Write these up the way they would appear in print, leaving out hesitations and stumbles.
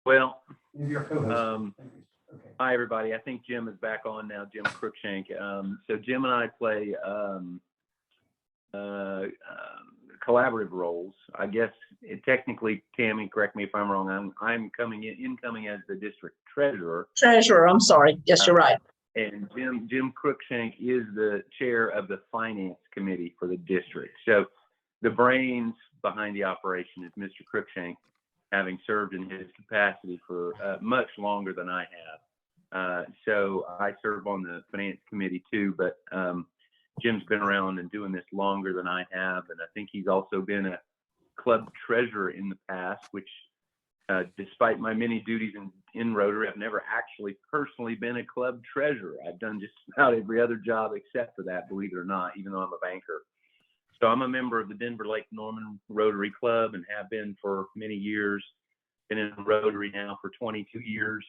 Well, Your co-host. hi everybody. I think Jim is back on now, Jim Cruickshank. So Jim and I play collaborative roles. I guess technically, Tammy, correct me if I'm wrong. I'm incoming as the district treasurer. Treasurer, I'm sorry. Yes, you're right. And Jim Cruickshank is the chair of the finance committee for the district. So the brains behind the operation is Mr. Cruickshank, having served in his capacity for much longer than I have. So I serve on the finance committee too, but Jim's been around and doing this longer than I have. And I think he's also been a club treasurer in the past, which despite my many duties in Rotary, I've never actually personally been a club treasurer. I've done just about every other job except for that, believe it or not, even though I'm a banker. So I'm a member of the Denver Lake Norman Rotary Club and have been for many years. Been in Rotary now for 22 years,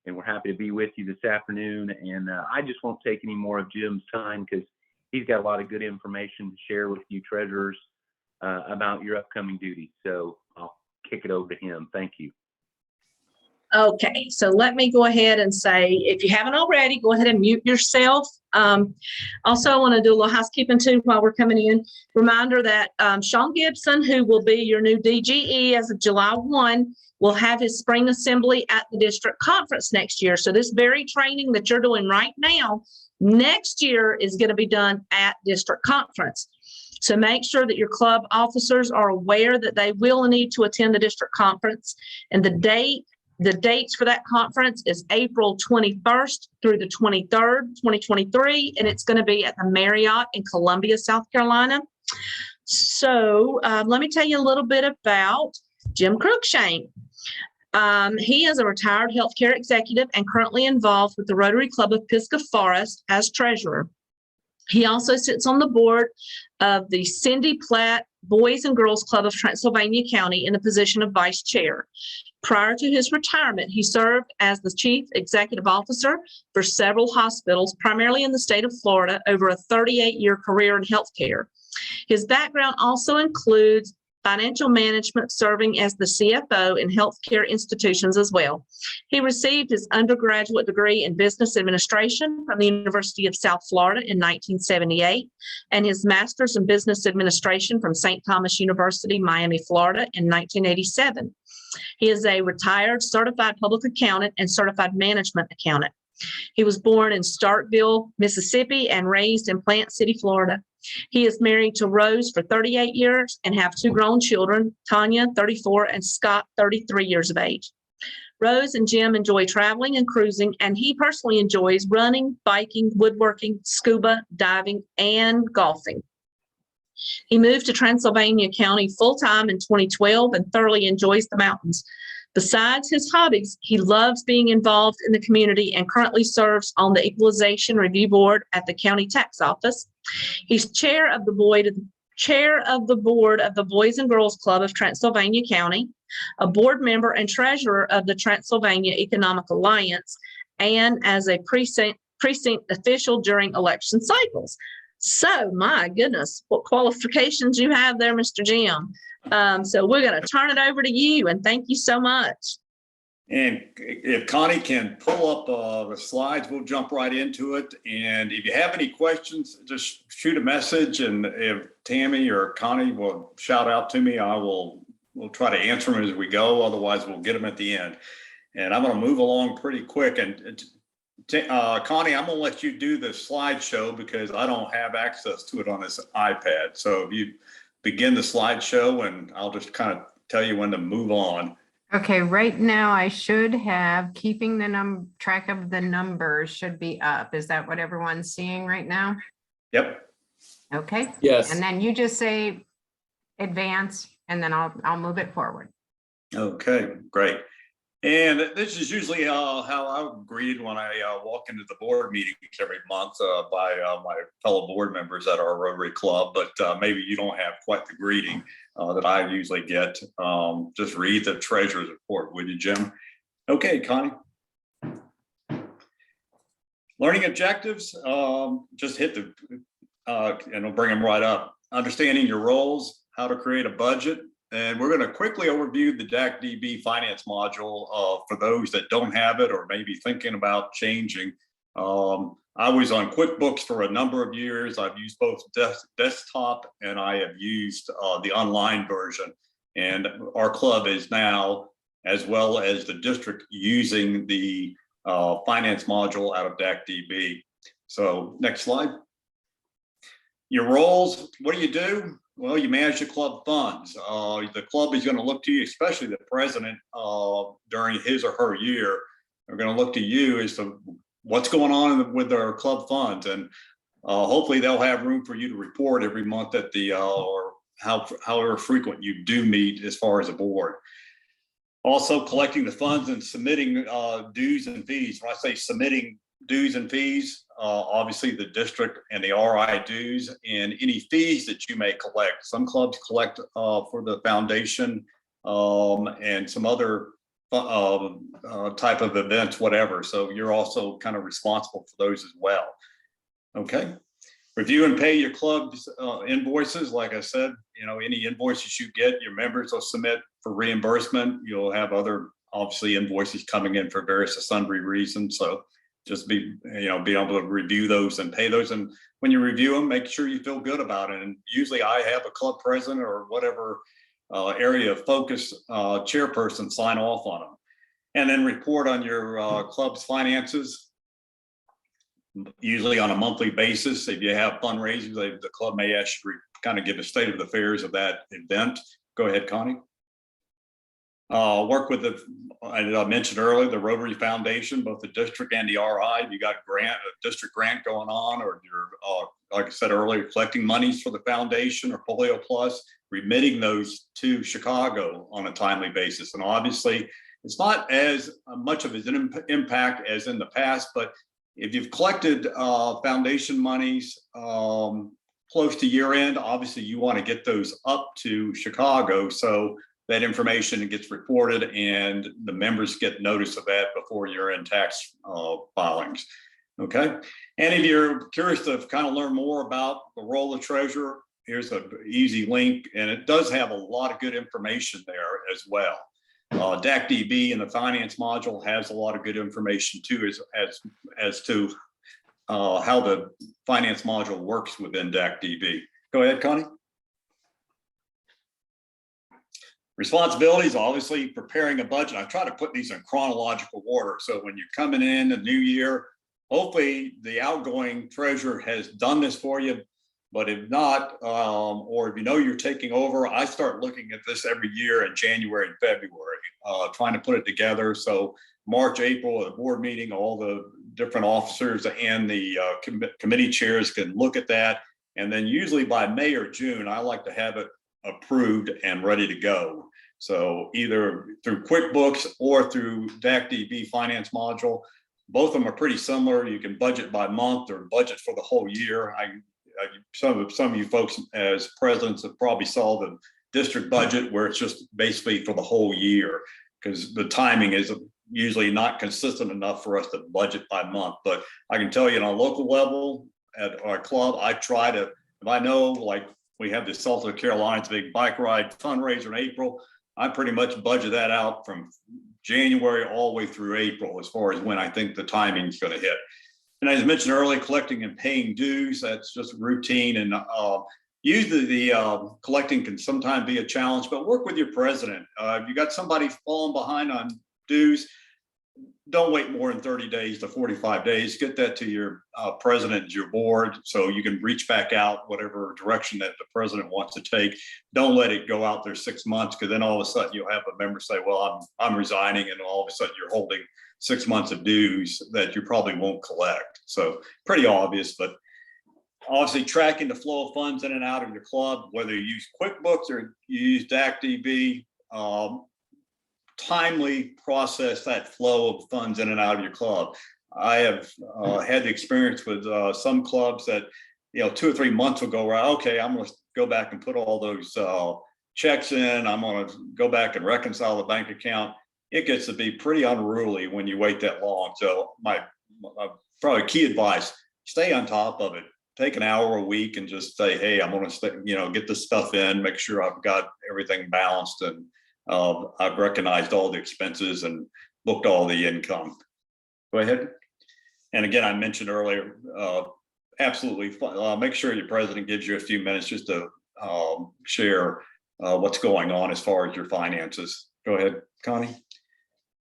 and we're happy to be with you this afternoon. And I just won't take any more of Jim's time because he's got a lot of good information to share with you treasurers about your upcoming duties. So I'll kick it over to him. Thank you. Okay, so let me go ahead and say, if you haven't already, go ahead and mute yourself. Also, I want to do a little housekeeping too while we're coming in. Reminder that Sean Gibson, who will be your new DGE as of July 1, will have his spring assembly at the district conference next year. So this very training that you're doing right now, next year is going to be done at district conference. So make sure that your club officers are aware that they will need to attend the district conference, and the dates for that conference is April 21st through the 23rd, 2023, and it's going to be at the Marriott in Columbia, South Carolina. So let me tell you a little bit about Jim Cruickshank. He is a retired healthcare executive and currently involved with the Rotary Club of Pisgah Forest as treasurer. He also sits on the board of the Cindy Platt Boys and Girls Club of Transylvania County in the position of vice chair. Prior to his retirement, he served as the chief executive officer for several hospitals, primarily in the state of Florida, over a 38-year career in healthcare. His background also includes financial management, serving as the CFO in healthcare institutions as well. He received his undergraduate degree in business administration from the University of South Florida in 1978 and his master's in business administration from St. Thomas University, Miami, Florida in 1987. He is a retired certified public accountant and certified management accountant. He was born in Starkville, Mississippi, and raised in Plant City, Florida. He is married to Rose for 38 years and have two grown children, Tanya, 34, and Scott, 33 years of age. Rose and Jim enjoy traveling and cruising, and he personally enjoys running, biking, woodworking, scuba, diving, and golfing. He moved to Transylvania County full-time in 2012 and thoroughly enjoys the mountains. Besides his hobbies, he loves being involved in the community and currently serves on the Equalization Review Board at the County Tax Office. He's chair of the board of the Boys and Girls Club of Transylvania County, a board member and treasurer of the Transylvania Economic Alliance, and as a precinct official during election cycles. So, my goodness, what qualifications you have there, Mr. Jim. So we're going to turn it over to you, and thank you so much. And if Connie can pull up the slides, we'll jump right into it. And if you have any questions, just shoot a message, and if Tammy or Connie will shout out to me, we'll try to answer them as we go. Otherwise, we'll get them at the end. And I'm going to move along pretty quick. And Connie, I'm going to let you do the slideshow because I don't have access to it on this iPad. So if you begin the slideshow, and I'll just kind of tell you when to move on. Okay, right now I should have keeping the track of the numbers should be up. Is that what everyone's seeing right now? Yep. Okay. Yes. And then you just say advance, and then I'll move it forward. Okay, great. And this is usually how I'm greeted when I walk into the board meetings every month by my fellow board members at our Rotary Club, but maybe you don't have quite the greeting that I usually get. Just read the treasurer's report, would you, Jim? Okay, Connie. Learning objectives, just hit and I'll bring them right up. Understanding your roles, how to create a budget, and we're going to quickly overview the DAC-DB finance module for those that don't have it or maybe thinking about changing. I was on QuickBooks for a number of years. I've used both desktop and I have used the online version. And our club is now, as well as the district, using the finance module out of DAC-DB. So next slide. Your roles, what do? Well, you manage the club funds. The club is going to look to you, especially the president, during his or her year. They're going to look to you as to what's going on with their club funds, and hopefully they'll have room for you to report every month at the or however frequent you do meet as far as a board. Also, collecting the funds and submitting dues and fees. When I say submitting dues and fees, obviously the district and the RI dues and any fees that you may collect. Some clubs collect for the foundation and some other type of events, whatever. So you're also kind of responsible for those as well. Okay. Review and pay your club's invoices. Like I said, any invoices you get, your members will submit for reimbursement. You'll have other, obviously, invoices coming in for various and sundry reasons. So just be able to review those and pay those. And when you review them, make sure you feel good about it. And usually I have a club president or whatever area of focus chairperson sign off on them. And then report on your club's finances, usually on a monthly basis. If you have fundraisers, the club may ask you to kind of give a state of the affairs of that event. Go ahead, Connie. Work with I mentioned earlier, the Rotary Foundation, both the district and the RI. If you got a district grant going on, or you're, like I said earlier, collecting monies for the foundation or Polio Plus, remitting those to Chicago on a timely basis. And obviously, it's not as much of an impact as in the past, but if you've collected foundation monies close to year end, obviously you want to get those up to Chicago so that information gets reported and the members get notice of that before year end tax filings. Okay. And if you're curious to kind of learn more about the role of treasurer, here's an easy link, and it does have a lot of good information there as well. DAC-DB in the finance module has a lot of good information too, as to how the finance module works within DAC-DB. Go ahead, Connie. Responsibilities, obviously preparing a budget. I try to put these in chronological order. So when you're coming in a new year, hopefully the outgoing treasurer has done this for you. But if not, or if you're taking over, I start looking at this every year in January and February, trying to put it together. So March, April, at a board meeting, all the different officers and the committee chairs can look at that. And then usually by May or June, I like to have it approved and ready to go. So either through QuickBooks or through DAC-DB finance module, both of them are pretty similar. You can budget by month or budget for the whole year. Some of you folks as presidents have probably saw the district budget where it's just basically for the whole year, because the timing is usually not consistent enough for us to budget by month. But I can tell you on a local level at our club, I try to, if I know, like we have the South Carolina's big bike ride fundraiser in April, I pretty much budget that out from January all the way through April as far as when I think the timing is going to hit. And as I mentioned earlier, collecting and paying dues, that's just routine. And usually the collecting can sometimes be a challenge, but work with your president. If you got somebody falling behind on dues, don't wait more than 30 days to 45 days. Get that to your president, your board, so you can reach back out whatever direction that the president wants to take. Don't let it go out there 6 months, because then all of a sudden you'll have a member say, well, I'm resigning, and all of a sudden you're holding 6 months of dues that you probably won't collect. So pretty obvious, but obviously tracking the flow of funds in and out of your club, whether you use QuickBooks or you use DAC-DB, timely process that flow of funds in and out of your club. I have had the experience with some clubs that, 2 or 3 months will go right. Okay, I'm going to go back and put all those checks in. I'm going to go back and reconcile the bank account. It gets to be pretty unruly when you wait that long. So my probably key advice, stay on top of it. take an hour a week and just say, hey, I'm going to, get this stuff in, make sure I've got everything balanced, and I've recognized all the expenses and booked all the income. Go ahead. And again, I mentioned earlier, absolutely, make sure your president gives you a few minutes just to share what's going on as far as your finances. Go ahead, Connie.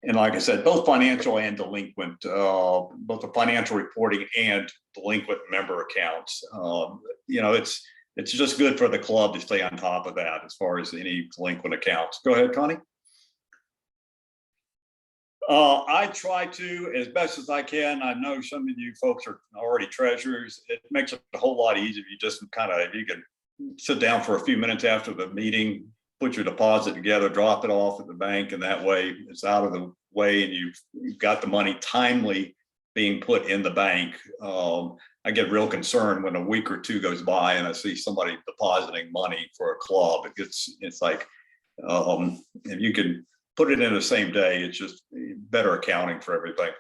And like I said, both financial and delinquent, both the financial reporting and delinquent member accounts. It's just good for the club to stay on top of that as far as any delinquent accounts. Go ahead, Connie. I try to, as best as I can. I know some of you folks are already treasurers. It makes it a whole lot easier if you just if you can sit down for a few minutes after the meeting, put your deposit together, drop it off at the bank, and that way it's out of the way and you've got the money timely being put in the bank. I get real concerned when a week or two goes by and I see somebody depositing money for a club. It's like, if you can put it in the same day, it's just better accounting for everything.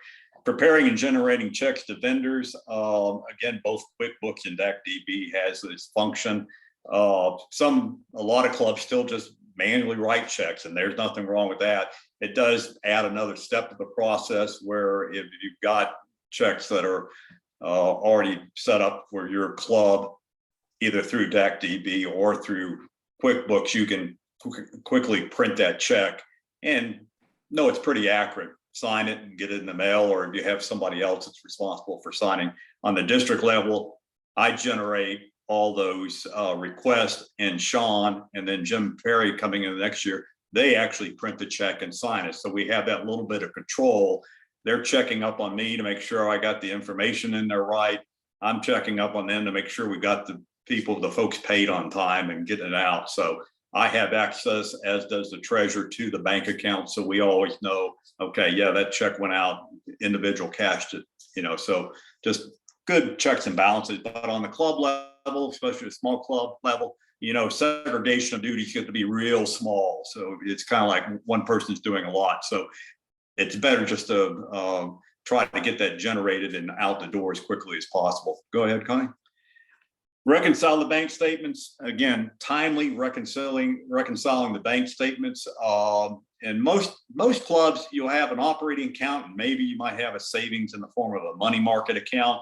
Preparing and generating checks to vendors. Again, both QuickBooks and DAC-DB has this function. A lot of clubs still just manually write checks, and there's nothing wrong with that. It does add another step to the process where if you've got checks that are already set up for your club, either through DAC-DB or through QuickBooks, you can quickly print that check and know it's pretty accurate. Sign it and get it in the mail, or if you have somebody else that's responsible for signing. On the district level, I generate all those requests, and Sean and then Jim Perry coming in the next year, they actually print the check and sign it. So we have that little bit of control. They're checking up on me to make sure I got the information in there right. I'm checking up on them to make sure we got the folks paid on time and getting it out. So I have access, as does the treasurer, to the bank account. So we always know, okay, yeah, that check went out, individual cashed it, so just good checks and balances. But on the club level, especially the small club level, segregation of duties get to be real small. So it's kind of like one person's doing a lot. So it's better just to try to get that generated and out the door as quickly as possible. Go ahead, Connie. Reconcile the bank statements. Again, timely reconciling the bank statements. And most clubs, you'll have an operating account, and maybe you might have a savings in the form of a money market account.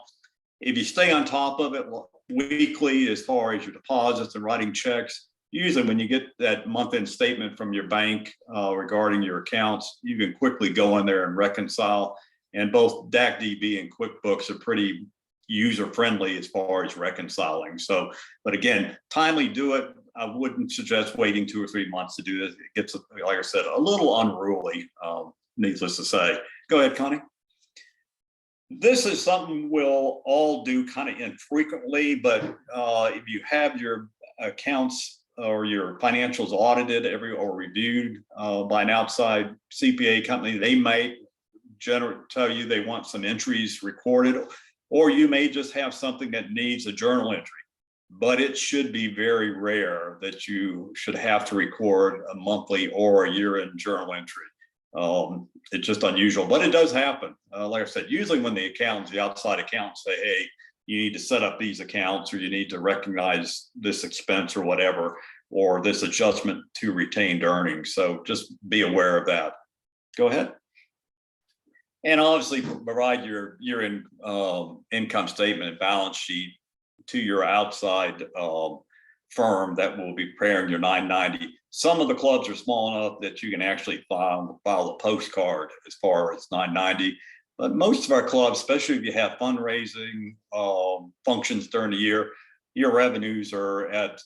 If you stay on top of it weekly, as far as your deposits and writing checks, usually when you get that month-end statement from your bank regarding your accounts, you can quickly go in there and reconcile. And both DAC-DB and QuickBooks are pretty user-friendly as far as reconciling. So, but again, timely do it. I wouldn't suggest waiting 2 or 3 months to do this. It gets, like I said, a little unruly, needless to say. Go ahead, Connie. This is something we'll all do kind of infrequently, but if you have your accounts or your financials audited or reviewed by an outside CPA company, they might tell you they want some entries recorded, or you may just have something that needs a journal entry. But it should be very rare that you should have to record a monthly or a year-end journal entry. It's just unusual, but it does happen. Like I said, usually when the outside accountants say, hey, you need to set up these accounts, or you need to recognize this expense or whatever, or this adjustment to retained earnings. So just be aware of that. Go ahead. And obviously provide your income statement and balance sheet to your outside firm that will be preparing your 990. Some of the clubs are small enough that you can actually file a postcard as far as 990. But most of our clubs, especially if you have fundraising functions during the year, your revenues are at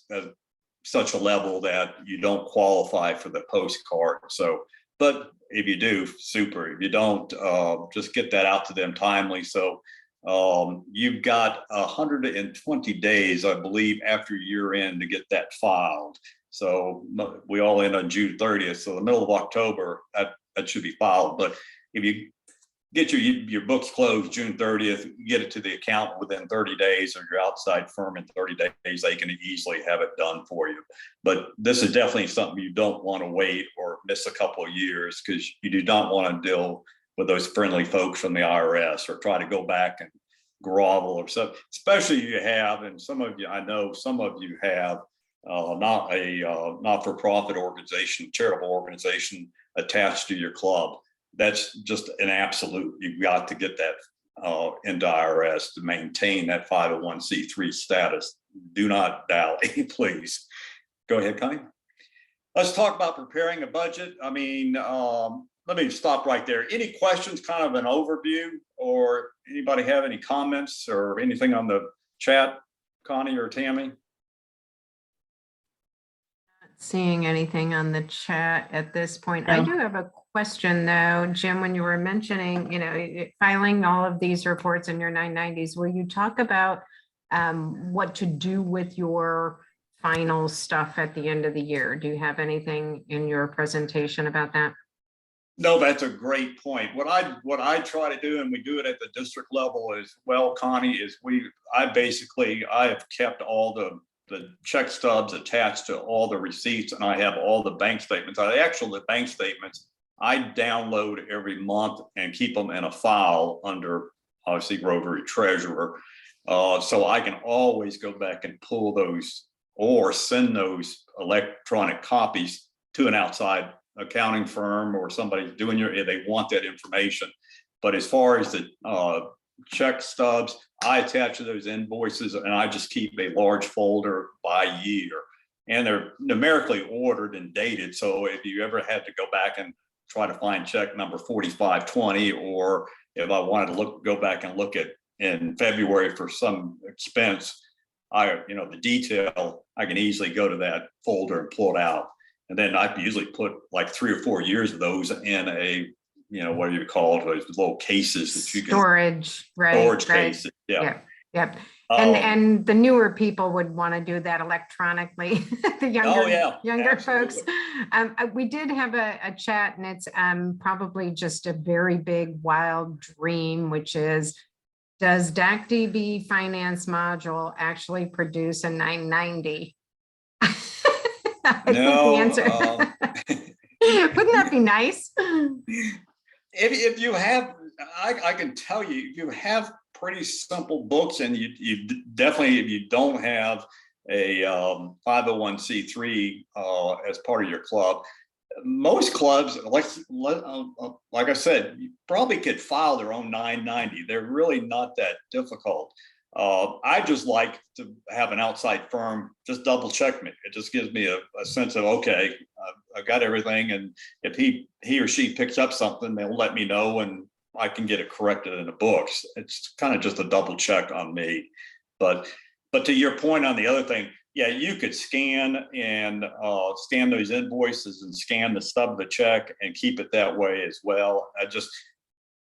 such a level that you don't qualify for the postcard. So, but if you do, super. If you don't, just get that out to them timely. So you've got 120 days, I believe, after year end to get that filed. So we all end on June 30th. So the middle of October, that should be filed. But if you get your books closed June 30th, get it to the accountant within 30 days, or your outside firm in 30 days, they can easily have it done for you. But this is definitely something you don't want to wait or miss a couple of years, because you do not want to deal with those friendly folks from the IRS or try to go back and grovel or so, especially you have, and some of you, I know some of you have not a not-for-profit organization, charitable organization attached to your club. That's just an absolute, you've got to get that into IRS to maintain that 501c3 status. Do not dally, please. Go ahead, Connie. Let's talk about preparing a budget. I mean, let me stop right there. Any questions, kind of an overview, or anybody have any comments or anything on the chat, Connie or Tammy? Not seeing anything on the chat at this point. I do have a question though, Jim, when you were mentioning, you know, filing all of these reports in your 990s, will you talk about what to do with your final stuff at the end of the year? Do you have anything in your presentation about that? No, that's a great point. What I try to do, and we do it at the district level as well, Connie, is I have kept all the check stubs attached to all the receipts, and I have all the bank statements. The bank statements I download every month and keep them in a file under, obviously, Rotary Treasurer. So I can always go back and pull those or send those electronic copies to an outside accounting firm or somebody doing if they want that information. But as far as the check stubs, I attach to those invoices, and I just keep a large folder by year, and they're numerically ordered and dated. So if you ever had to go back and try to find check number 4520, or if I wanted to go back and look at in February for some expense, the detail, I can easily go to that folder and pull it out. And then I usually put like 3 or 4 years of those in a, what do you call it, those little cases that you can. Storage, right? Storage cases, yeah. Yep. And the newer people would want to do that electronically. The younger folks. We did have a chat, and it's probably just a very big wild dream, which is, does DACDB Finance module actually produce a 990? No. The answer. Wouldn't that be nice? If you have, I can tell you, you have pretty simple books, and you definitely, if you don't have a 501c3 as part of your club, most clubs, like I said, you probably could file their own 990. They're really not that difficult. I just like to have an outside firm just double check me. It just gives me a sense of, okay, I've got everything, and if he or she picks up something, they'll let me know, and I can get it corrected in the books. It's kind of just a double check on me. But to your point on the other thing, yeah, you could scan those invoices and scan the stub of the check and keep it that way as well.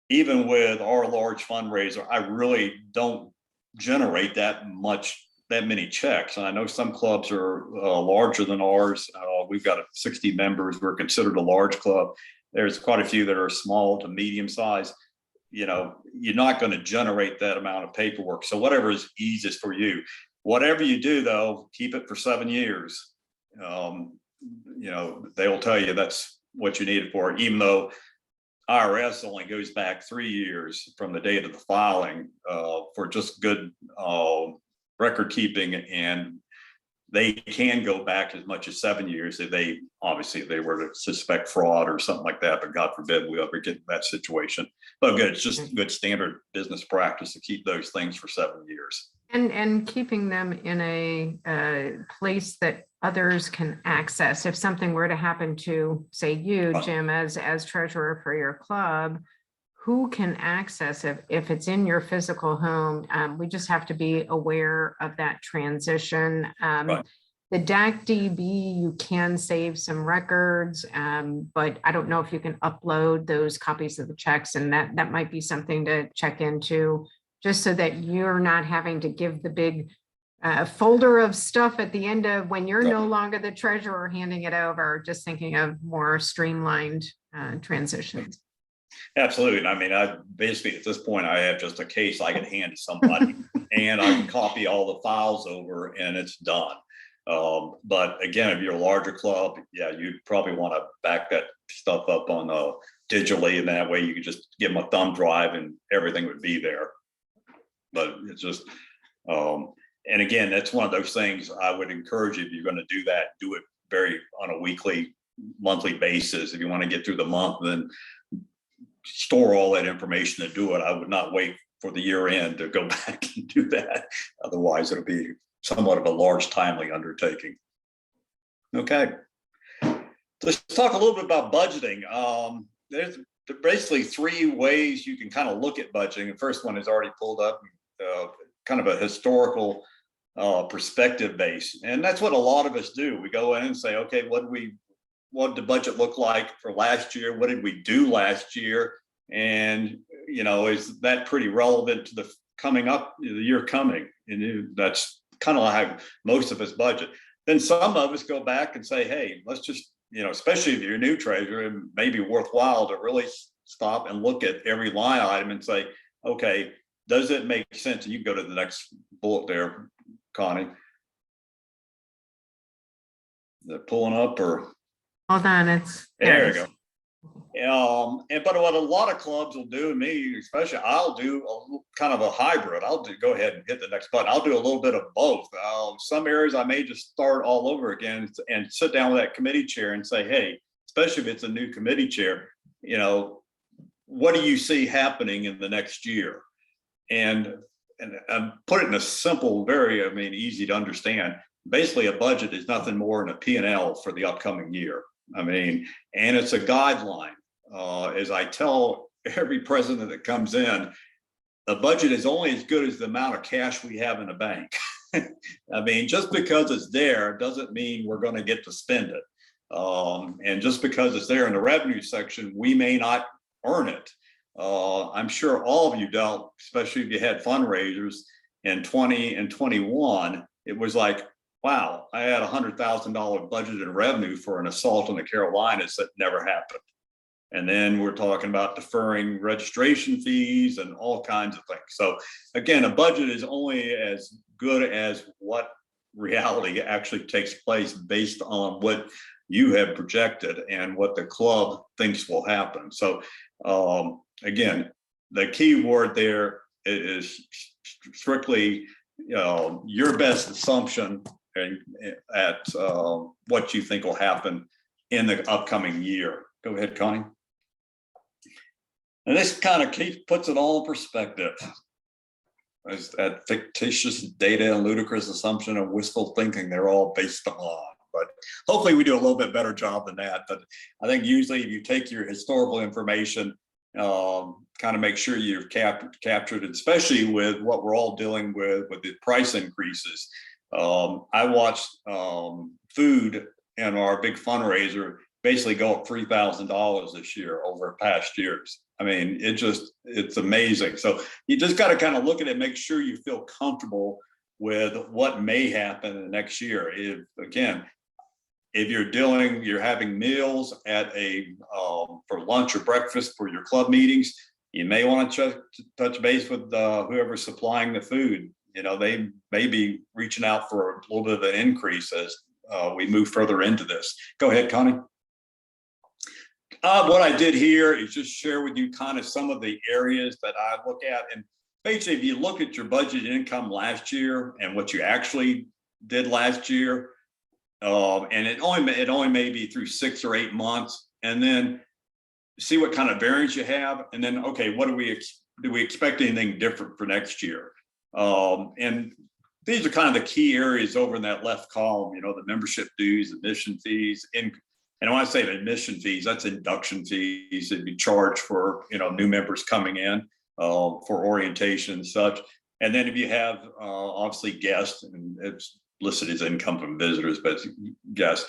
Even with our large fundraiser, I really don't generate that many checks. And I know some clubs are larger than ours. We've got 60 members. We're considered a large club. There's quite a few that are small to medium size. You're not going to generate that amount of paperwork. So whatever is easiest for you. Whatever you do, though, keep it for 7 years. They will tell you that's what you need it for, even though IRS only goes back 3 years from the date of the filing for just good record keeping, and they can go back as much as 7 years if they were to suspect fraud or something like that. But God forbid we ever get in that situation. But good, it's just good standard business practice to keep those things for 7 years. And keeping them in a place that others can access. If something were to happen to, say, you, Jim, as treasurer for your club, who can access it if it's in your physical home? We just have to be aware of that transition. Right. The DACDB, you can save some records, but I don't know if you can upload those copies of the checks, and that might be something to check into, just so that you're not having to give the big folder of stuff at the end of when you're no longer the treasurer handing it over, just thinking of more streamlined transitions. Absolutely. I mean, I basically at this point, I have just a case I can hand to somebody and I can copy all the files over and it's done. But again, if you're a larger club, yeah, you'd probably want to back that stuff up on digitally, and that way you could just give them a thumb drive and everything would be there. but it's just, and again, that's one of those things I would encourage you, if you're going to do that, do it on a weekly, monthly basis. If you want to get through the month, then store all that information and do it. I would not wait for the year end to go back and do that. Otherwise, it'll be somewhat of a large, timely undertaking. Okay. Let's talk a little bit about budgeting. There's basically three ways you can kind of look at budgeting. The first one is already pulled up, kind of a historical perspective base. And that's what a lot of us do. We go in and say, okay, what did the budget look like for last year? What did we do last year? And, is that pretty relevant to the year coming? And that's kind of how most of us budget. Then some of us go back and say, hey, let's just, especially if you're a new treasurer, it may be worthwhile to really stop and look at every line item and say, okay, does it make sense? And you go to the next bullet there, Connie. Is it pulling up or? Hold on, it's there you go. But what a lot of clubs will do, and me especially, I'll do kind of a hybrid. Go ahead and hit the next button. I'll do a little bit of both. Some areas I may just start all over again and sit down with that committee chair and say, hey, especially if it's a new committee chair, what do you see happening in the next year? And put it in a simple, very, easy to understand. Basically, a budget is nothing more than a P&L for the upcoming year. And it's a guideline. As I tell every president that comes in, the budget is only as good as the amount of cash we have in the bank. Just because it's there doesn't mean we're going to get to spend it. And just because it's there in the revenue section, we may not earn it. I'm sure all of you dealt, especially if you had fundraisers in 20 and 21, it was like, wow, I had $100,000 budget in revenue for an assault on the Carolinas that never happened. And then we're talking about deferring registration fees and all kinds of things. So again, a budget is only as good as what reality actually takes place based on what you have projected and what the club thinks will happen. So again, the key word there is strictly your best assumption at what you think will happen in the upcoming year. Go ahead, Connie. And this kind of puts it all in perspective. As that fictitious data and ludicrous assumption and wistful thinking they're all based on. But hopefully we do a little bit better job than that. But I think usually if you take your historical information, kind of make sure you've captured it, especially with what we're all dealing with the price increases. I watched food in our big fundraiser basically go up $3,000 this year over past years. It's amazing. So you just got to kind of look at it, make sure you feel comfortable with what may happen in the next year. If you're having meals at for lunch or breakfast for your club meetings, you may want to touch base with whoever's supplying the food. They may be reaching out for a little bit of an increase as we move further into this. Go ahead, Connie. What I did here is just share with you kind of some of the areas that I look at. And basically, if you look at your budget income last year and what you actually did last year, and it only may be through 6 or 8 months, and then see what kind of variance you have, and then okay, what do we expect anything different for next year? And these are kind of the key areas over in that left column. The membership dues, admission fees, and when I say admission fees, that's induction fees that you charge for new members coming in for orientation and such. And then if you have obviously guests, and it's listed as income from visitors, but guests.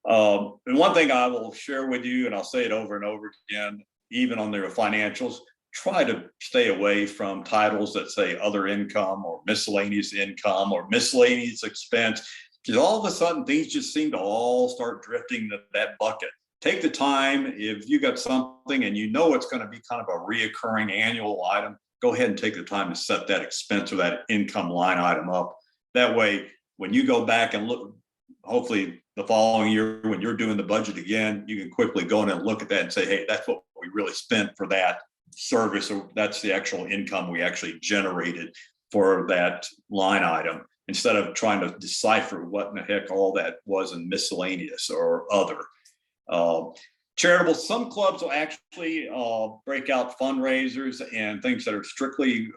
And one thing I will share with you, and I'll say it over and over again, even on their financials, try to stay away from titles that say other income or miscellaneous income or miscellaneous expense, because all of a sudden things just seem to all start drifting to that bucket. Take the time, if you got something and it's going to be kind of a reoccurring annual item, go ahead and take the time to set that expense or that income line item up. That way, when you go back and look, hopefully the following year, when you're doing the budget again, you can quickly go in and look at that and say, hey, that's what we really spent for that service, or that's the actual income we actually generated for that line item, instead of trying to decipher what in the heck all that was in miscellaneous or other. Charitable, some clubs will actually break out fundraisers and things that are strictly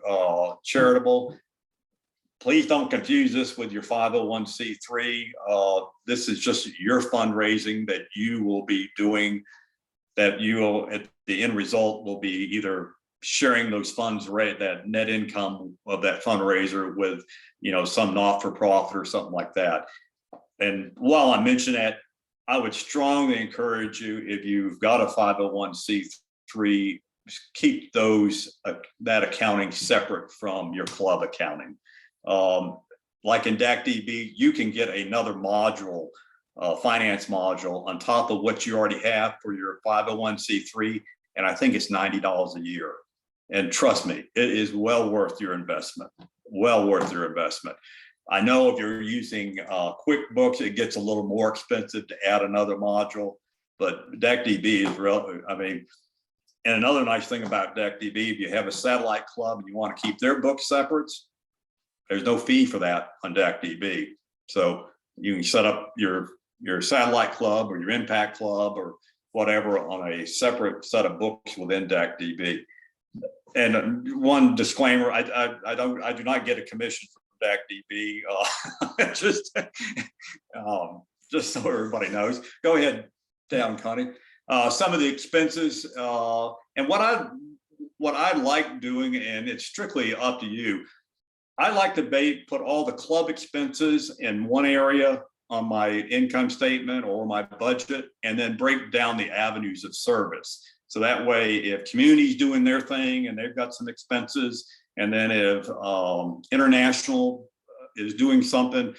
charitable. Please don't confuse this with your 501c3. This is just your fundraising that you will be doing, that you will, at the end result, will be either sharing those funds, right, that net income of that fundraiser with, you know, some not-for-profit or something like that. And while I mention that, I would strongly encourage you, if you've got a 501c3, keep those that accounting separate from your club accounting. Like in DAC-DB, you can get another module, finance module, on top of what you already have for your 501c3, and I think it's $90 a year. And trust me, it is well worth your investment. Well worth your investment. I know if you're using QuickBooks, it gets a little more expensive to add another module, but DAC-DB is relevant. I mean, and another nice thing about DAC-DB, if you have a satellite club and you want to keep their books separate, there's no fee for that on DAC-DB. So you can set up your satellite club or your impact club or whatever on a separate set of books within DAC-DB. And one disclaimer, I do not get a commission from DAC-DB, just so everybody knows. Go ahead, down, Connie. Some of the expenses, and what I like doing, and it's strictly up to you, I like to put all the club expenses in one area on my income statement or my budget, and then break down the avenues of service. So that way, if community's doing their thing and they've got some expenses, and then if international is doing something,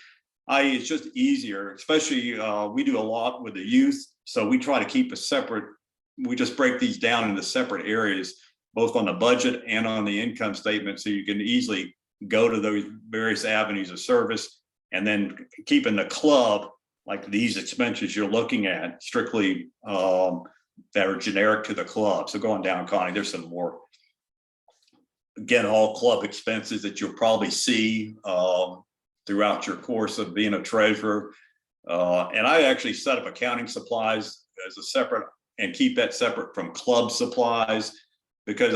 it's just easier, especially we do a lot with the youth. So we try to keep a separate, we just break these down into separate areas, both on the budget and on the income statement. So you can easily go to those various avenues of service, and then keeping the club, like these expenses you're looking at, strictly that are generic to the club. So going down, Connie, there's some more. Again, all club expenses that you'll probably see throughout your course of being a treasurer. And I actually set up accounting supplies as a separate, and keep that separate from club supplies, because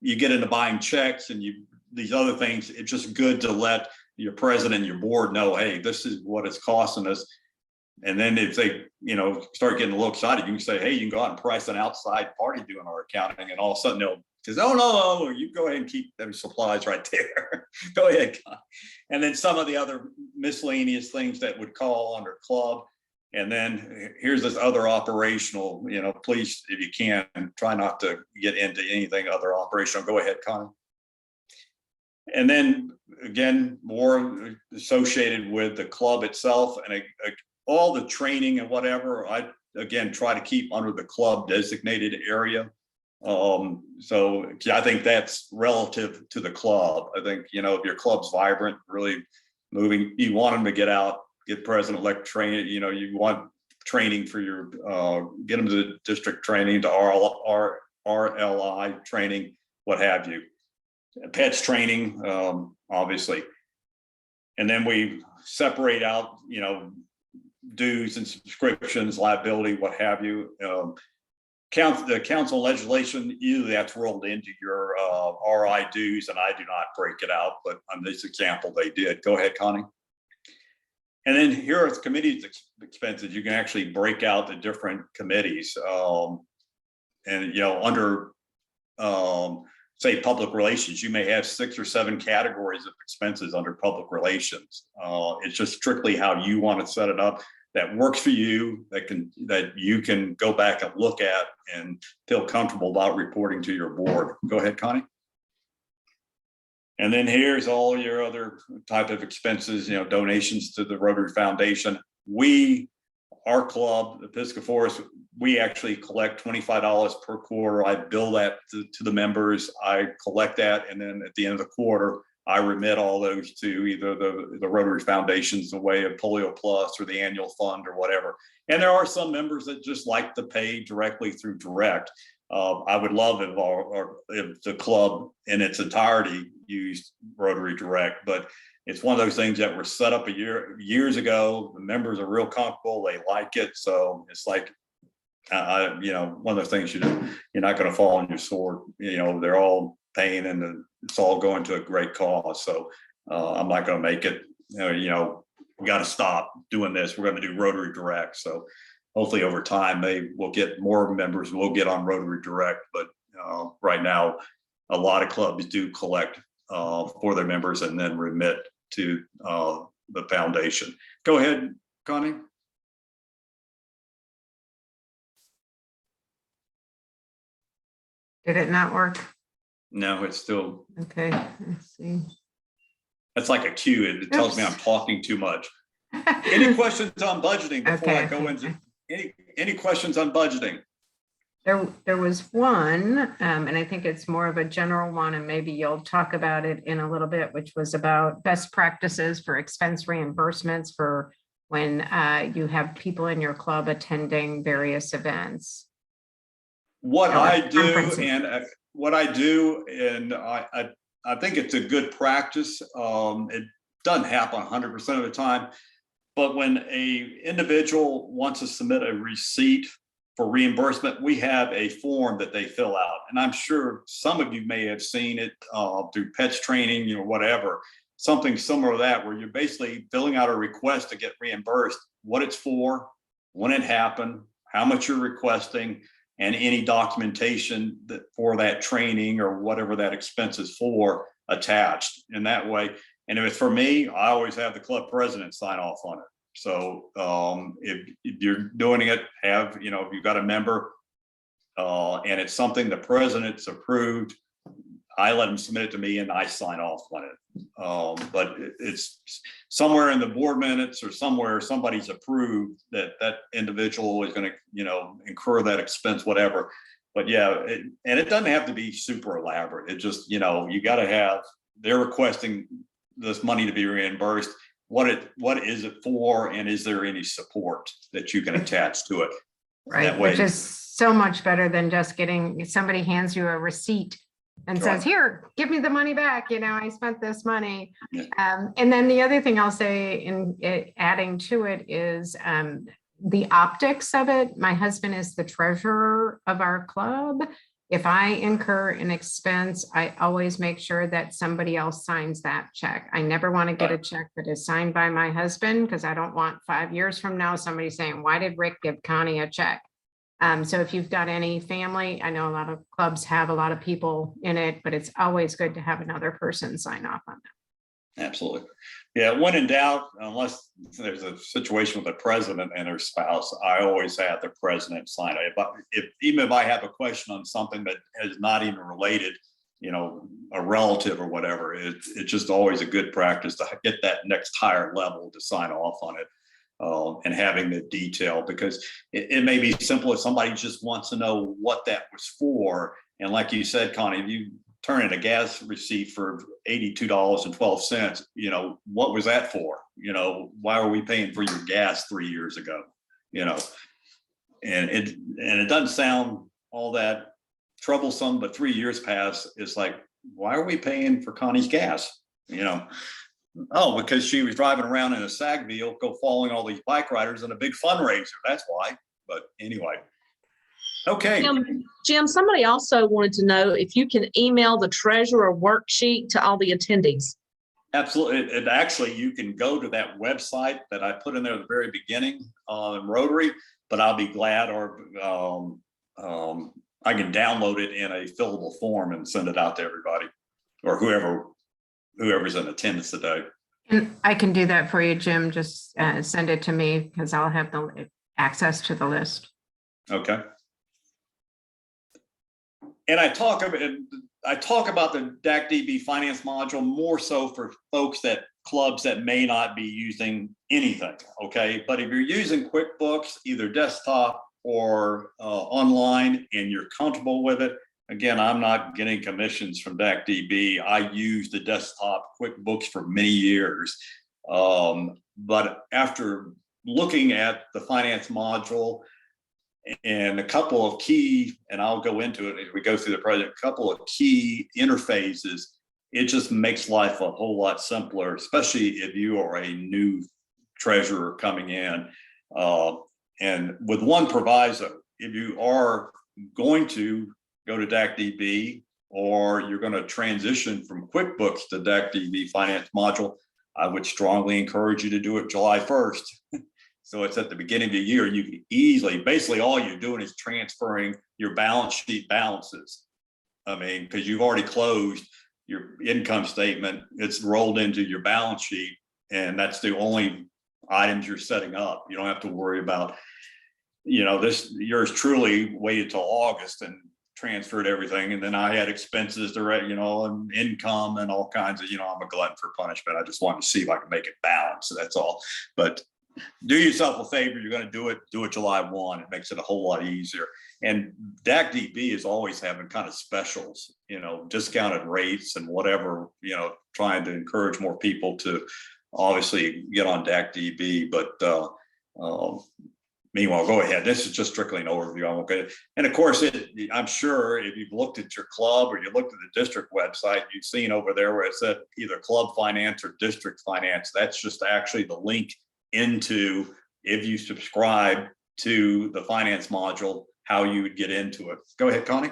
you get into buying checks and these other things. It's just good to let your president and your board know, hey, this is what it's costing us. And then if they, start getting a little excited, you can say, hey, you can go out and price an outside party doing our accounting, and all of a sudden they'll say, oh, no, you go ahead and keep them supplies right there. Go ahead. And then some of the other miscellaneous things that would call under club. And then here's this other operational, please, if you can, try not to get into anything other operational. Go ahead, Connie. And then again, more associated with the club itself, and all the training and whatever, I again try to keep under the club designated area. So I think that's relative to the club. I think, if your club's vibrant, really moving, you want them to get out, get president-elect training, you want training for your, get them to the district training, to RLI training, what have you. Pets training, obviously. And then we separate out, dues and subscriptions, liability, what have you. The council legislation, usually that's rolled into your RI dues, and I do not break it out, but on this example, they did. Go ahead, Connie. And then here are the committee's expenses. You can actually break out the different committees. And, under, say, public relations, you may have 6 or 7 categories of expenses under public relations. It's just strictly how you want to set it up, that works for you, that you can go back and look at and feel comfortable about reporting to your board. Go ahead, Connie. And then here's all your other type of expenses, donations to the Rotary Foundation. Our club, the Piscataway, we actually collect $25 per quarter. I bill that to the members. I collect that, and then at the end of the quarter, I remit all those to either the Rotary Foundation's the way of Polio Plus or the annual fund or whatever. And there are some members that just like to pay directly through direct. I would love if the club in its entirety used Rotary Direct, but it's one of those things that were set up years ago. The members are real comfortable; they like it, so it's like, one of those things you're not going to fall on your sword. They're all paying, and it's all going to a great cause. So I'm not going to make it. We got to stop doing this. We're going to do Rotary Direct. So hopefully over time, we'll get more members. We'll get on Rotary Direct. But right now, a lot of clubs do collect for their members and then remit to the foundation. Go ahead, Connie. Did it not work? No, it's still. Okay, let's see. That's like a cue. It tells me I'm talking too much. Any questions on budgeting before I go into any questions on budgeting? There was one, and I think it's more of a general one, and maybe you'll talk about it in a little bit, which was about best practices for expense reimbursements for when you have people in your club attending various events. What I do, and I think it's a good practice. It doesn't happen 100% of the time, but when a individual wants to submit a receipt for reimbursement, we have a form that they fill out. And I'm sure some of you may have seen it through PETS training, whatever, something similar to that, where you're basically filling out a request to get reimbursed, what it's for, when it happened, how much you're requesting, and any documentation for that training or whatever that expense is for attached in that way. And if it's for me, I always have the club president sign off on it. So if you're doing it, if you've got a member and it's something the president's approved, I let them submit it to me and I sign off on it. But it's somewhere in the board minutes or somewhere somebody's approved that individual is going to, incur that expense, whatever. But yeah, and it doesn't have to be super elaborate. It just, you got to have, they're requesting this money to be reimbursed. What is it for, and is there any support that you can attach to it? Right, that way, which is so much better than just getting, somebody hands you a receipt and says, here, give me the money back. I spent this money. Yeah. And then the other thing I'll say adding to it is the optics of it. My husband is the treasurer of our club. If I incur an expense, I always make sure that somebody else signs that check. I never want to get a check that is signed by my husband, because I don't want 5 years from now somebody saying, why did Rick give Connie a check? So if you've got any family, I know a lot of clubs have a lot of people in it, but it's always good to have another person sign off on that. Absolutely. Yeah, when in doubt, unless there's a situation with the president and her spouse, I always have the president sign it. Even if I have a question on something that is not even related, a relative or whatever, it's just always a good practice to get that next higher level to sign off on it. And having the detail, because it may be simple if somebody just wants to know what that was for. And like you said, Connie, if you turn in a gas receipt for $82.12, what was that for? Why are we paying for your gas 3 years ago? And it doesn't sound all that troublesome, but 3 years pass, it's like, why are we paying for Connie's gas? Oh, because she was driving around in a SAG vehicle following all these bike riders in a big fundraiser. That's why. But anyway. Okay. Jim, somebody also wanted to know if you can email the treasurer worksheet to all the attendees. Absolutely. And actually, you can go to that website that I put in there at the very beginning in Rotary, but I'll be glad, or I can download it in a fillable form and send it out to everybody, or whoever's in attendance today. And I can do that for you, Jim. Just send it to me, because I'll have the access to the list. Okay. And I talk about the DAC-DB finance module more so for clubs that may not be using anything. Okay, but if you're using QuickBooks, either desktop or online, and you're comfortable with it, again, I'm not getting commissions from DACDB. I used the desktop QuickBooks for many years. But after looking at the finance module and a couple of key, and I'll go into it as we go through the project, a couple of key interfaces, it just makes life a whole lot simpler, especially if you are a new treasurer coming in. And with one proviso, if you are going to go to DACDB or you're going to transition from QuickBooks to DACDB Finance Module, I would strongly encourage you to do it July 1st. So it's at the beginning of the year. You can easily, basically all you're doing is transferring your balance sheet balances. I mean, because you've already closed your income statement, it's rolled into your balance sheet, and that's the only items you're setting up. You don't have to worry about, yours truly waited till August and transferred everything. And then I had expenses direct, and income and all kinds of, I'm a glutton for punishment. I just wanted to see if I could make it balance. So that's all. But do yourself a favor. You're going to do it July 1. It makes it a whole lot easier. And DACDB is always having kind of specials, discounted rates and whatever, trying to encourage more people to obviously get on DACDB. But meanwhile, go ahead. This is just strictly an overview. I'm okay. And of course, I'm sure if you've looked at your club or you looked at the district website, you've seen over there where it said either club finance or district finance. That's just actually the link into, if you subscribe to the finance module, how you would get into it. Go ahead, Connie.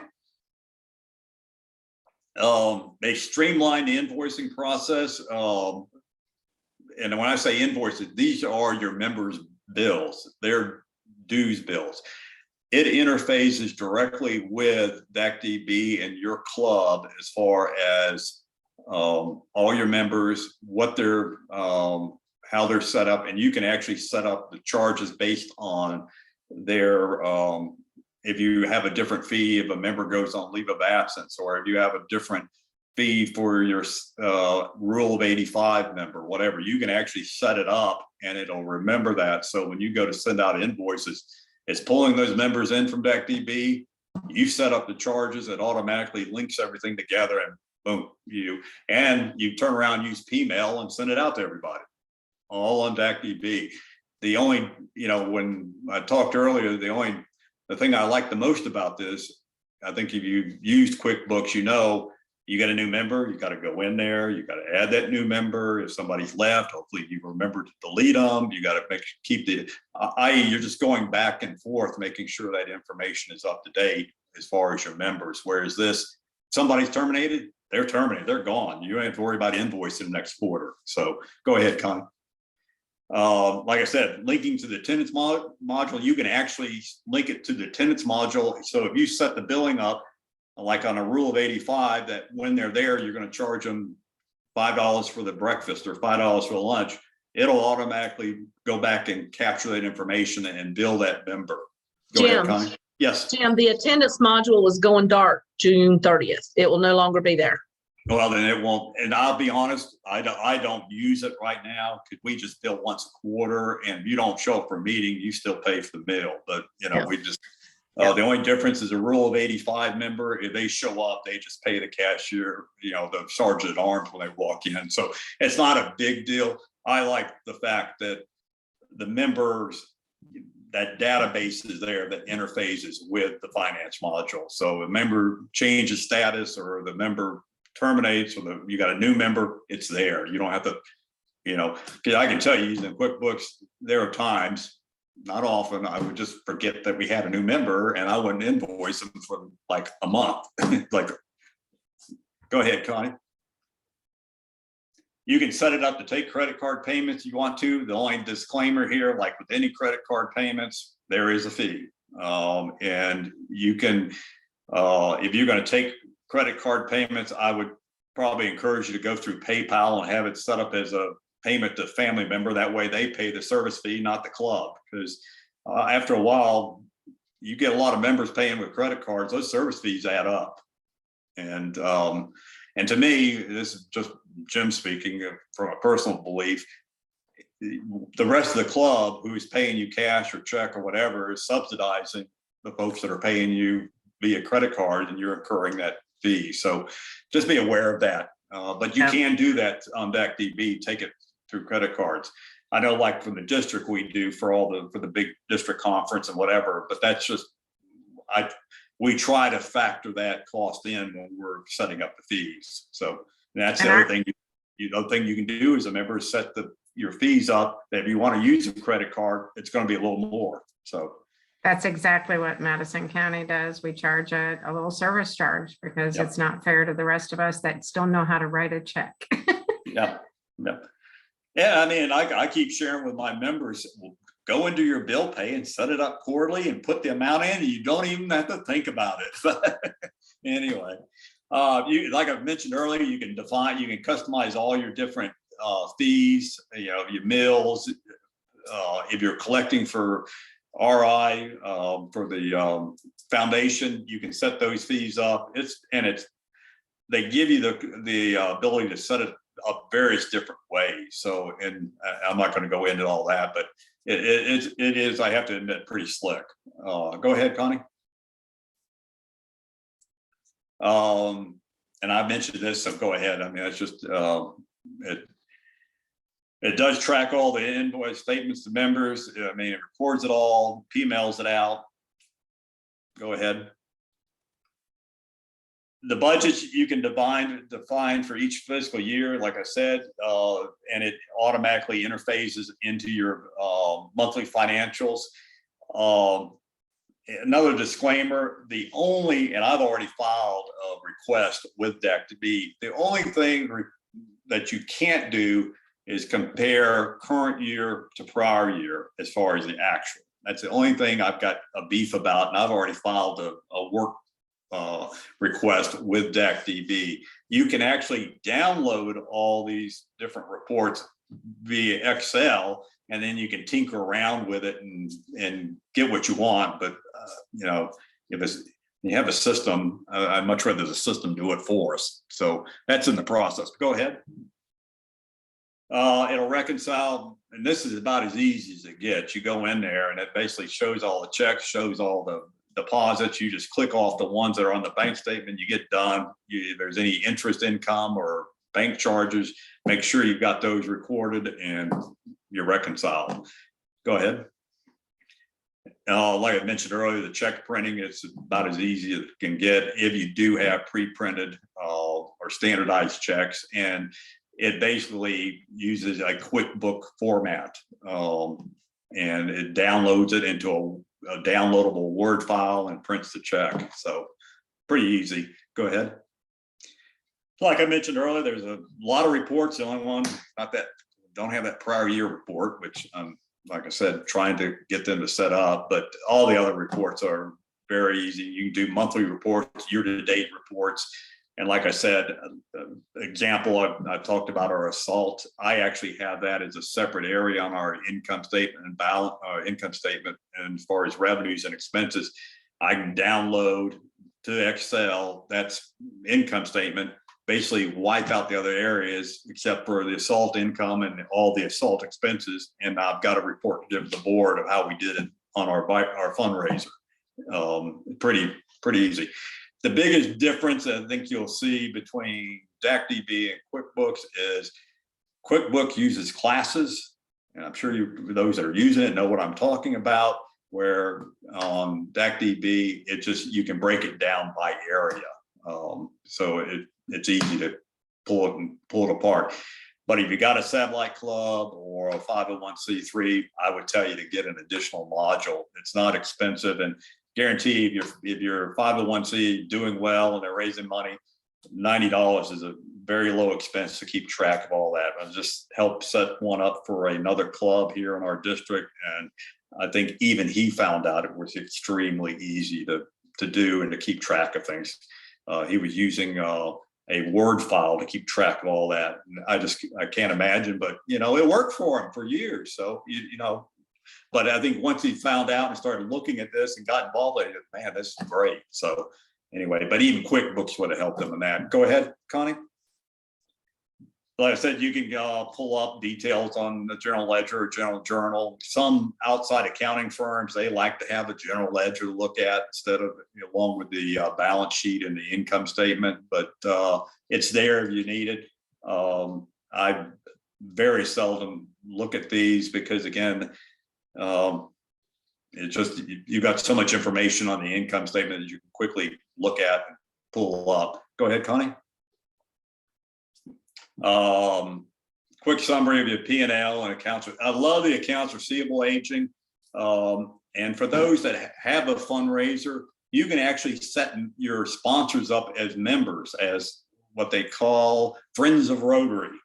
They streamlined the invoicing process. And when I say invoices, these are your members' bills. They're dues bills. It interfaces directly with DACDB and your club as far as all your members, what they're, how they're set up, and you can actually set up the charges based on their, if you have a different fee, if a member goes on leave of absence, or if you have a different fee for your rule of 85 member, whatever, you can actually set it up and it'll remember that. So when you go to send out invoices, it's pulling those members in from DACDB. You set up the charges, it automatically links everything together, and boom, you turn around, use Pmail and send it out to everybody, all on DACDB. The only, when I talked earlier, the thing I like the most about this, I think if you've used QuickBooks, you get a new member, you got to go in there, you got to add that new member. If somebody's left, hopefully you remember to delete them. You got to keep i.e. you're just going back and forth, making sure that information is up to date as far as your members. Whereas this, somebody's terminated, they're terminated, they're gone. You don't have to worry about invoicing next quarter. So go ahead, Con. Like I said, linking to the tenants module, you can actually link it to the tenants module. So if you set the billing up, like on a rule of 85, that when they're there, you're going to charge them $5 for the breakfast or $5 for the lunch, it'll automatically go back and capture that information and bill that member. Go ahead, Connie. Yes. Jim, the attendance module was going dark June 30th. It will no longer be there. Well, then it won't. And I'll be honest, I don't use it right now because we just bill once a quarter. And if you don't show up for a meeting, you still pay for the meal. But, we just, the only difference is a rule of 85 member. If they show up, they just pay the cashier, the sergeant at arms when they walk in. So it's not a big deal. I like the fact that the members, that database is there that interfaces with the finance module. So a member changes status or the member terminates or you got a new member, it's there. You don't have to, because I can tell you using QuickBooks, there are times, not often, I would just forget that we had a new member and I wouldn't invoice them for like a month. Go ahead, Connie. You can set it up to take credit card payments you want to. The only disclaimer here, like with any credit card payments, there is a fee. And you can, if you're going to take credit card payments, I would probably encourage you to go through PayPal and have it set up as a payment to family member. That way they pay the service fee, not the club. Because after a while, you get a lot of members paying with credit cards, those service fees add up. And to me, this is just Jim speaking from a personal belief, the rest of the club who's paying you cash or check or whatever is subsidizing the folks that are paying you via credit card, and you're incurring that fee. So just be aware of that. But you can do that on DAC-DB, take it through credit cards. I know, like from the district, we do for the big district conference and whatever, but that's just, we try to factor that cost in when we're setting up the fees. So that's the other thing. The other thing you can do is a member set your fees up. That if you want to use a credit card, it's going to be a little more. So that's exactly what Madison County does. We charge a little service charge because it's not fair to the rest of us that still know how to write a check. Yeah. I mean, I keep sharing with my members, go into your bill pay and set it up quarterly and put the amount in. And you don't even have to think about it. But anyway, like I mentioned earlier, you can customize all your different fees, your mills. If you're collecting for RI, for the foundation, you can set those fees up. They give you the ability to set it up various different ways. So, and I'm not going to go into all that, but it is, I have to admit, pretty slick. Go ahead, Connie. And I mentioned this, so go ahead. I mean, it's just, it does track all the invoice statements to members. I mean, it records it all, emails it out. Go ahead. The budgets you can define for each fiscal year, like I said, and it automatically interfaces into your monthly financials. Another disclaimer, and I've already filed a request with DAC-DB, the only thing that you can't do is compare current year to prior year as far as the actual. That's the only thing I've got a beef about, and I've already filed a work request with DAC-DB. You can actually download all these different reports via Excel, and then you can tinker around with it and get what you want. But if you have a system, I'd much rather the system do it for us. So that's in the process. Go ahead. It'll reconcile, and this is about as easy as it gets. You go in there and it basically shows all the checks, shows all the deposits. You just click off the ones that are on the bank statement, you get done. If there's any interest income or bank charges, make sure you've got those recorded and you're reconciled. Go ahead. Like I mentioned earlier, the check printing is about as easy as it can get if you do have pre-printed or standardized checks, and it basically uses a QuickBook format, and it downloads it into a downloadable Word file and prints the check. So pretty easy. Go ahead. Like I mentioned earlier, there's a lot of reports. The only one, don't have that prior year report, which I'm, like I said, trying to get them to set up, but all the other reports are very easy. You can do monthly reports, year-to-date reports. And like I said, example, I've talked about our assault. I actually have that as a separate area on our income statement and balance income statement. And as far as revenues and expenses, I can download to Excel, that's income statement, basically wipe out the other areas except for the assault income and all the assault expenses. And I've got a report to give the board of how we did it on our fundraiser. Pretty easy. The biggest difference I think you'll see between DAC-DB and QuickBooks is QuickBooks uses classes, and I'm sure those that are using it know what I'm talking about, where DAC-DB, you can break it down by area. So it's easy to pull it apart. But if you got a satellite club or a 501c3, I would tell you to get an additional module. It's not expensive, and guarantee if your 501c doing well and they're raising money, $90 is a very low expense to keep track of all that. I'll just help set one up for another club here in our district, and I think even he found out it was extremely easy to do and to keep track of things. He was using a Word file to keep track of all that. And I can't imagine, but it worked for him for years. So but I think once he found out and started looking at this and got involved, he said, man, this is great. So anyway, but even QuickBooks would have helped him in that. Go ahead, Connie. like I said, you can pull up details on the general ledger or general journal. Some outside accounting firms, they like to have a general ledger to look at instead of, along with the balance sheet and the income statement, but it's there if you need it. I very seldom look at these because, again, it's just, you got so much information on the income statement that you can quickly look at and pull up. Go ahead, Connie. Quick summary of your P&L and accounts. I love the accounts receivable aging. And for those that have a fundraiser, you can actually set your sponsors up as members, as what they call Friends of Rotary,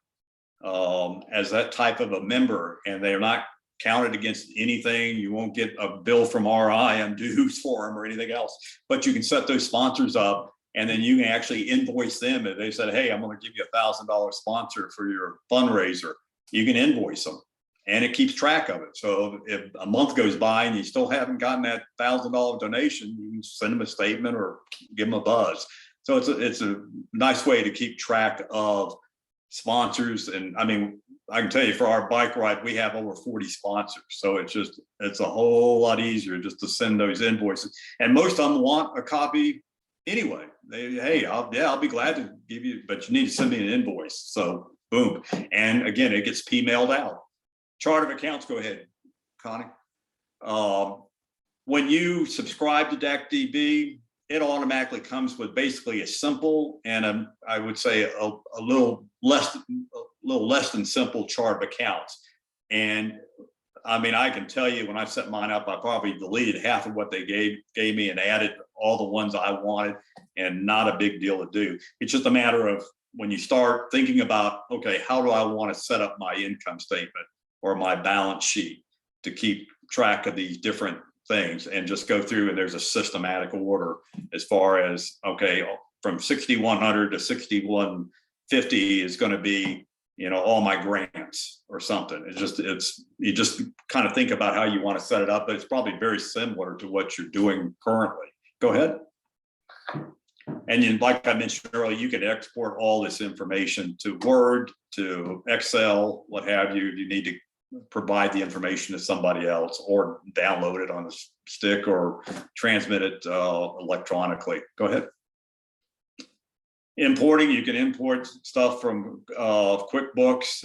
as that type of a member, and they're not counted against anything. You won't get a bill from RI on dues for them or anything else, but you can set those sponsors up, and then you can actually invoice them. If they said, hey, I'm going to give you $1,000 sponsor for your fundraiser, you can invoice them, and it keeps track of it. So if a month goes by and you still haven't gotten that $1,000 donation, you can send them a statement or give them a buzz. So it's a nice way to keep track of sponsors. And I mean, I can tell you, for our bike ride, we have over 40 sponsors. So it's a whole lot easier just to send those invoices. And most of them want a copy anyway. Hey, I'll be glad to give you, but you need to send me an invoice. So boom. And again, it gets P-mailed out. Chart of accounts, go ahead, Connie. When you subscribe to DACDB, it automatically comes with basically a simple and I would say a little less than simple chart of accounts. And I mean, I can tell you, when I set mine up, I probably deleted half of what they gave me and added all the ones I wanted, and not a big deal to do. It's just a matter of when you start thinking about, okay, how do I want to set up my income statement or my balance sheet to keep track of these different things, and just go through, and there's a systematic order as far as, okay, from 6,100 to 6,150 is going to be, all my grants or something. You just kind of think about how you want to set it up, but it's probably very similar to what you're doing currently. Go ahead. And like I mentioned earlier, you can export all this information to Word, to Excel, what have you. You need to provide the information to somebody else, or download it on a stick, or transmit it electronically. Go ahead. Importing, you can import stuff from QuickBooks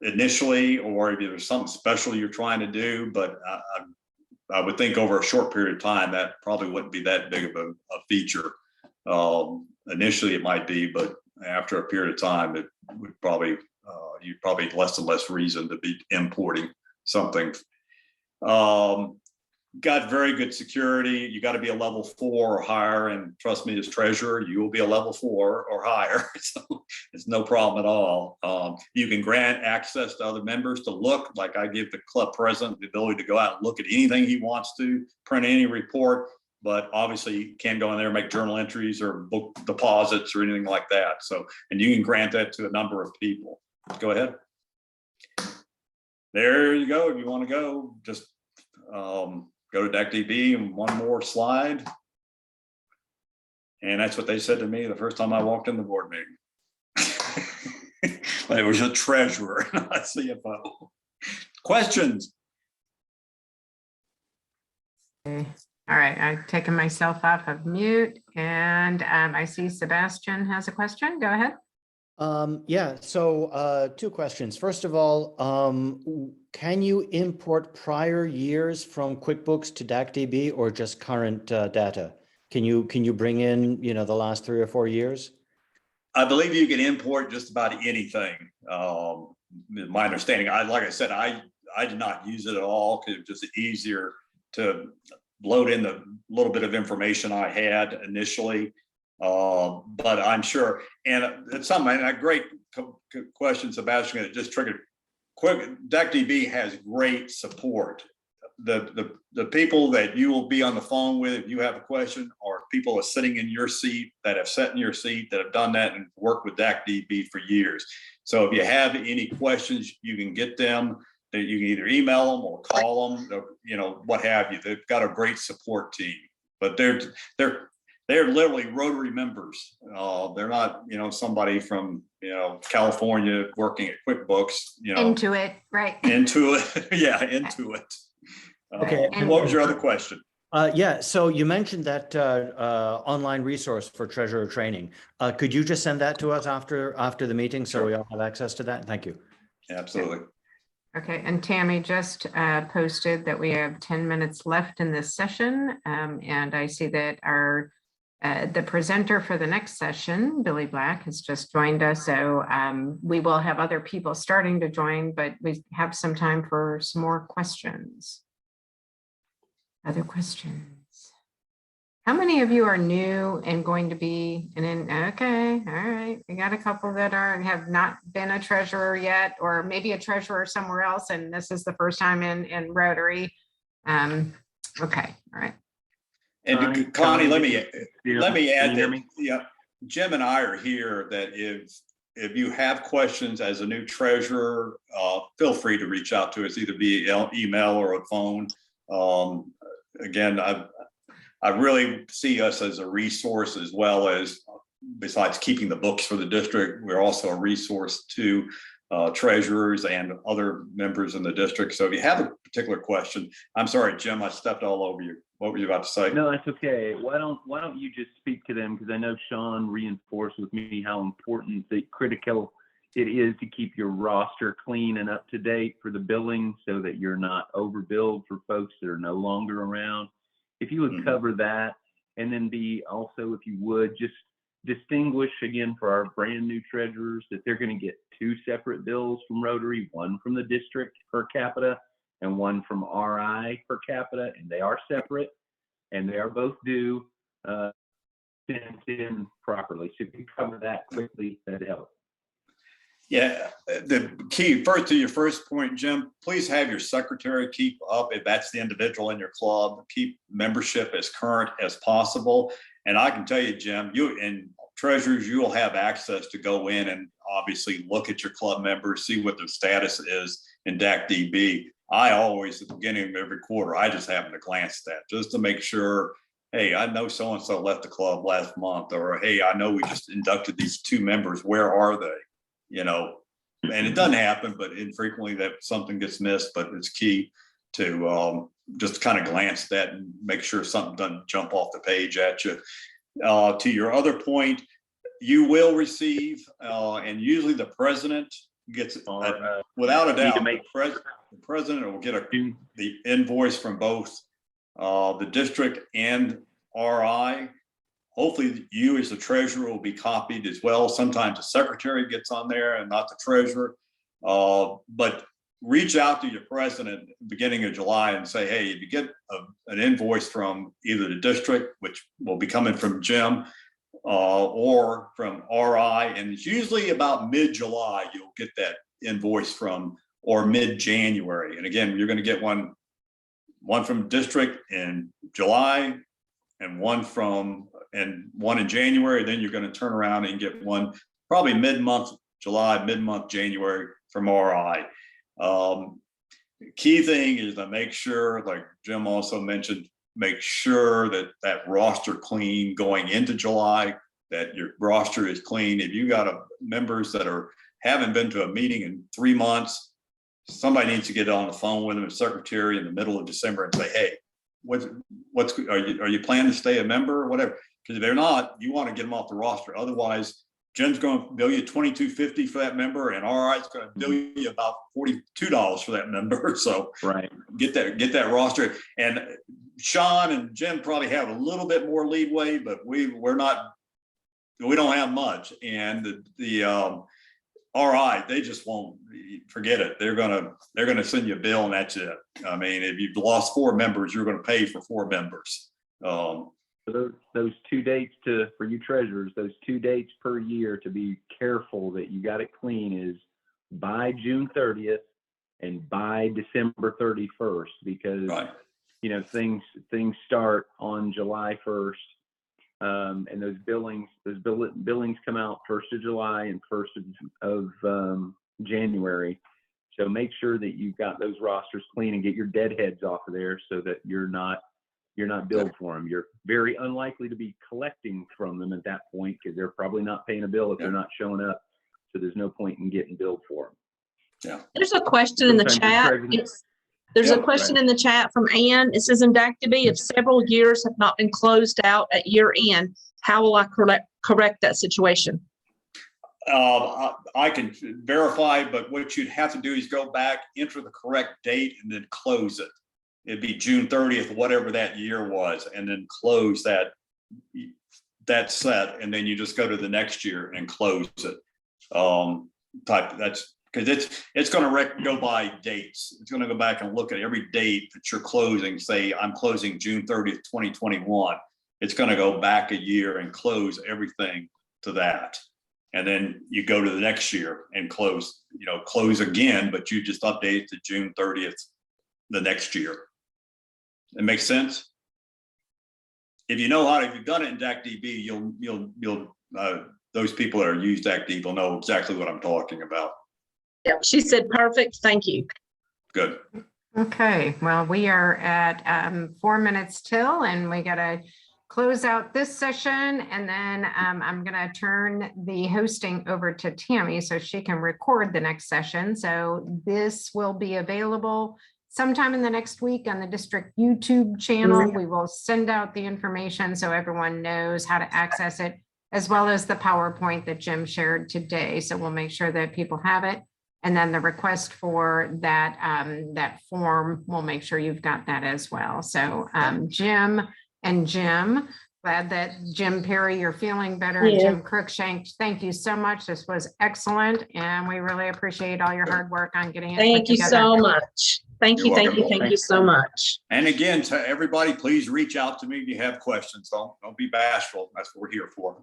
initially, or if there's something special you're trying to do, but I would think over a short period of time that probably wouldn't be that big of a feature. Initially it might be, but after a period of time, it would probably you'd probably less and less reason to be importing something. Got very good security. You got to be a level 4 or higher, and trust me, as treasurer, you will be a level 4 or higher. So it's no problem at all. You can grant access to other members to look. Like, I give the club president the ability to go out and look at anything he wants to, print any report, but obviously you can't go in there and make journal entries or book deposits or anything like that. So, and you can grant that to a number of people. Go ahead. There you go. If you want to go, just go to DACDB, and one more slide. And that's what they said to me the first time I walked in the board meeting. But it was a treasurer, not a CFO. Questions? Okay. All right, I've taken myself off of mute, and I see Sebastian has a question. Go ahead. Yeah, so 2 questions. First of all, can you import prior years from QuickBooks to DACDB, or just current data? Can you bring in, the last 3 or 4 years? I believe you can import just about anything. My understanding, like I said, I did not use it at all, because it was just easier to load in the little bit of information I had initially. But I'm sure, and it's something, a great question, Sebastian, that just triggered. DACDB has great support. The people that you will be on the phone with if you have a question, are people that are sitting in your seat, that have sat in your seat, that have done that and worked with DACDB for years. So if you have any questions, you can get them. That you can either email them or call them, what have you. They've got a great support team, but they're literally Rotary members. They're not, somebody from, California, working at QuickBooks, Into it, right? into it. Yeah, into it. Okay. What was your other question? Yeah, so you mentioned that online resource for treasurer training. Could you just send that to us after the meeting so Sure. we all have access to that? Thank you. Absolutely. Okay, and Tammy just posted that we have 10 minutes left in this session. And I see that our the presenter for the next session, Billy Black, has just joined us. So we will have other people starting to join, but we have some time for some more questions. Other questions? How many of you are new and going to be okay, all right. We got a couple that have not been a treasurer yet, or maybe a treasurer somewhere else, and this is the first time in Rotary. Okay, all right. And Connie, let me add that, me? yeah, Jim and I are here, that if you have questions as a new treasurer, feel free to reach out to us either via email or a phone. Again, I really see us as a resource, as well as, besides keeping the books for the district, we're also a resource to treasurers and other members in the district. So if you have a particular question, I'm sorry, Jim, I stepped all over you. What were you about to say? No, that's okay. Why don't you just speak to them? Because I know Sean reinforced with me how important, critical it is to keep your roster clean and up to date for the billing, so that you're not overbilled for folks that are no longer around. If you would cover that, and then also, if you would, just distinguish again for our brand new treasurers that they're going to get 2 separate bills from Rotary, one from the district per capita and one from RI per capita, and they are separate and they are both due sent in properly. So if you cover that quickly, that'd help. Yeah, the key first to your first point, Jim, please have your secretary keep up, if that's the individual in your club, keep membership as current as possible. And I can tell you, Jim, you and treasurers, you will have access to go in and obviously look at your club members, see what their status is in DAC-DB. I always, at the beginning of every quarter, I just happen to glance at that just to make sure, hey, I know so-and-so left the club last month, or hey, I know we just inducted these 2 members. Where are they? And it doesn't happen, but infrequently that something gets missed, but it's key to just kind of glance at that and make sure something doesn't jump off the page at you. To your other point, you will receive, and usually the president gets, without a doubt, the president will get the invoice from both the district and RI. Hopefully you as the treasurer will be copied as well. Sometimes the secretary gets on there and not the treasurer. But reach out to your president at the beginning of July and say, hey, if you get an invoice from either the district, which will be coming from Jim, or from RI, and it's usually about mid-July, you'll get that invoice from, or mid-January. And again, you're going to get one from district in July, and one in January. Then you're going to turn around and get one probably mid-month July, mid-month January from RI. Key thing is to make sure, like Jim also mentioned, make sure that roster clean going into July, that your roster is clean. If you got members that haven't been to a meeting in 3 months, somebody needs to get on the phone with them, secretary, in the middle of December and say, hey, are you planning to stay a member or whatever? Because if they're not, you want to get them off the roster. Otherwise, Jim's going to bill you $22.50 for that member, and RI is going to bill you about $42 for that member. So right, get that roster. And Sean and Jim probably have a little bit more leeway, but we don't have much. And the RI, they just won't, forget it. They're gonna send you a bill and that's it. I mean, if you've lost 4 members, you're going to pay for 4 members. Those 2 dates for you treasurers, those 2 dates per year to be careful that you got it clean is by June 30th and by December 31st, because right. Things start on July 1st. And those billings come out 1st of July and 1st of January. So make sure that you've got those rosters clean and get your deadheads off of there so that you're not billed for them. You're very unlikely to be collecting from them at that point because they're probably not paying a bill if they're not showing up. So there's no point in getting billed for them. There's a question in the Sometimes the chat. treasurer- There's a Yep, question in the chat from Ann. It says, in DAC/DB, if several years have not been closed out at year end, how will I correct that situation? I can verify, but what you'd have to do is go back, enter the correct date, and then close it. It'd be June 30th, whatever that year was, and then close that set, and then you just go to the next year and close it. That's because it's going to go by dates. It's going to go back and look at every date that you're closing. Say I'm closing June 30th, 2021. It's going to go back a year and close everything to that. And then you go to the next year and close again, but you just update it to June 30th the next year. It makes sense? If you know if you've done it in DAC/DB, you'll those people that are used DAC/DB will know exactly what I'm talking about. Yep, she said, perfect, thank you. Good. Okay, well, we are at 4 minutes till, and we got to close out this session, and then I'm going to turn the hosting over to Tammy so she can record the next session. So this will be available sometime in the next week on the district YouTube channel. We will send out the information so everyone knows how to access it, as well as the PowerPoint that Jim shared today. So we'll make sure that people have it. And then the request for that, that form, we'll make sure you've got that as well. So Jim, glad that Jim Perry, you're feeling better. Yeah. Jim Cruickshank, thank you so much. This was excellent. And we really appreciate all your hard work on getting it put Thank you together. so much. Thank You're you, thank welcome. you, thank you so much. And again, to everybody, please reach out to me if you have questions. Don't be bashful. That's what we're here for.